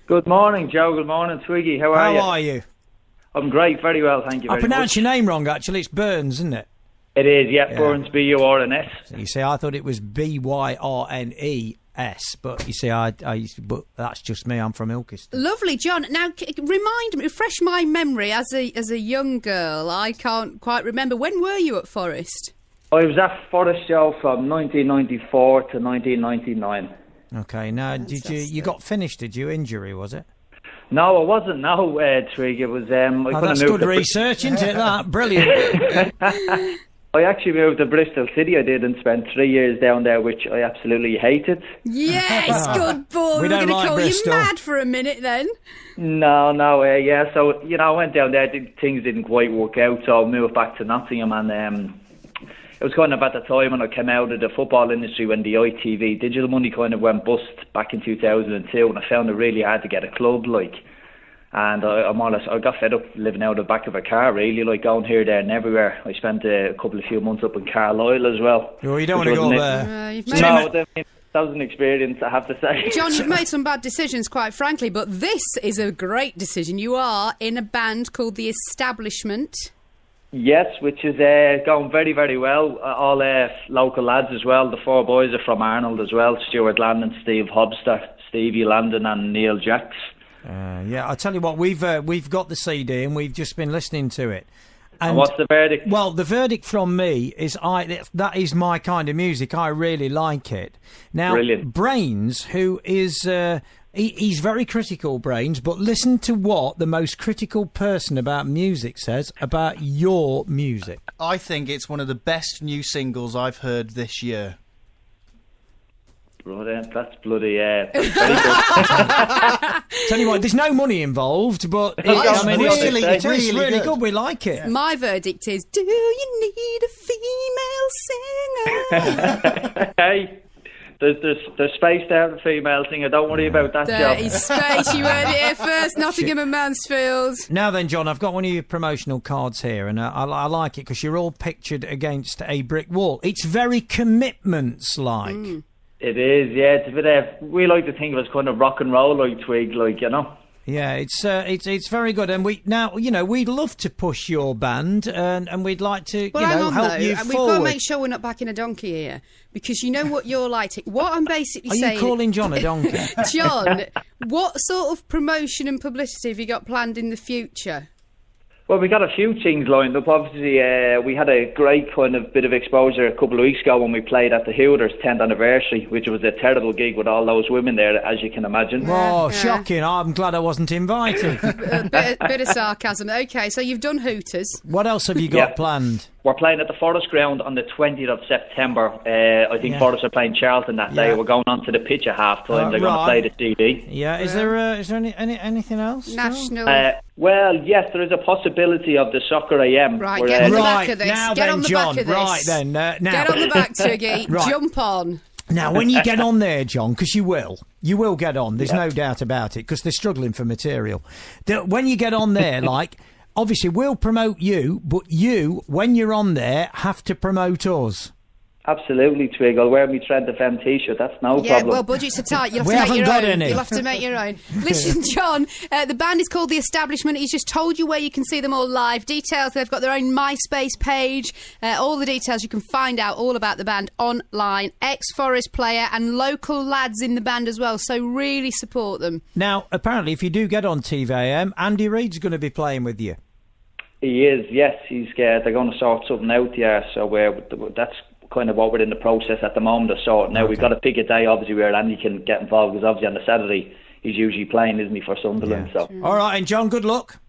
Good morning, Joe. Good morning, Twiggy. How are you? How are you? I'm great, very well, thank you very much. I pronounced your name wrong, actually. It's Burns, isn't it? It is, yeah. Burns, B-U-R-N-S. You see, I thought it was B-Y-R-N-E-S, but you see, but that's just me. I'm from Ilkeston. Lovely, John. Now, refresh my memory as a young girl. I can't quite remember. When were you at Forest? I was at Forest Show from 1994 to 1999. Okay, now, you got finished, did you? Injury, was it? No, I wasn't, no, Twig. It was... that's good research, isn't it, that? Brilliant. I actually moved to Bristol City, I did, and spent 3 years down there, which I absolutely hated. Yes, good boy. We don't like Bristol. You mad for a minute, then. No, yeah. So, I went down there, things didn't quite work out, so I moved back to Nottingham, and it was kind of at the time when I came out of the football industry when the ITV digital money kind of went bust back in 2002, and I found it really hard to get a club, and I got fed up living out the back of a car, really, going here, there and everywhere. I spent a few months up in Carlisle as well. Oh, you don't want to go there. That was an experience, I have to say. John, you've made some bad decisions, quite frankly, but this is a great decision. You are in a band called The Establishment. Yes, which is going very, very well. All local lads as well. The 4 boys are from Arnold as well. Stuart Landon, Steve Hobster, Stevie Landon and Neil Jacks. Yeah, I'll tell you what, we've got the CD and we've just been listening to it. And what's the verdict? Well, the verdict from me is that is my kind of music. I really like it. Now, brilliant. Brains, who is... He's very critical, Brains, but listen to what the most critical person about music says about your music. I think it's one of the best new singles I've heard this year. Brilliant, that's bloody very good. Tell you what, there's no money involved, but it's really good. We like it. My verdict is, do you need a female singer? Hey. There's space there for a female singer. Don't worry about that, Joe. There is space. You heard it here first. Nottingham and Mansfield. Now then, John, I've got one of your promotional cards here, and I like it because you're all pictured against a brick wall. It's very commitments-like. It is, yeah. It's a bit. We like to think of it as kind of rock and roll, Twig, Yeah, it's very good, and we'd love to push your band, and we'd like to help you forward. We've got to make sure we're not backing a donkey here, because you know what you're like. What I'm basically saying. Are you calling John a donkey? John, what sort of promotion and publicity have you got planned in the future? Well, we got a few things lined up. Obviously, we had a great kind of bit of exposure a couple of weeks ago when we played at the Hooters 10th anniversary, which was a terrible gig with all those women there, as you can imagine. Oh, shocking. I'm glad I wasn't invited. a bit of sarcasm. OK, so you've done Hooters. What else have you got planned? We're playing at the Forest Ground on the 20th of September. I think Forest are playing Charlton that day. We're going on to the pitch at half-time. They're going to play the CD. Yeah, is there anything else? National... well, yes, there is a possibility of the Soccer AM. Right, get on the back of this. Now get then, on the John, back of this. right then. Now. Get on the back, Twiggy. Right. Jump on. Now, when you get on there, John, because you will get on, there's no doubt about it, because they're struggling for material. When you get on there, obviously we'll promote you, but you, when you're on there, have to promote us. Absolutely, Twig. I'll wear my TrentFM t-shirt. That's no problem. Yeah, well, budgets are tight. You'll have to make your own. Any. You'll have to make your own. Listen, John, the band is called The Establishment. He's just told you where you can see them all live. Details, they've got their own MySpace page. All the details you can find out all about the band online. Ex-Forest player and local lads in the band as well, so really support them. Now, apparently, if you do get on TVAM, Andy Reid's going to be playing with you. He is, yes. They're going to sort something out, that's kind of what we're in the process at the moment of sorting. Now we've got to pick a day, obviously, where Andy can get involved, because obviously on the Saturday he's usually playing, isn't he, for Sunderland? Yeah. So. All right, and John, good luck.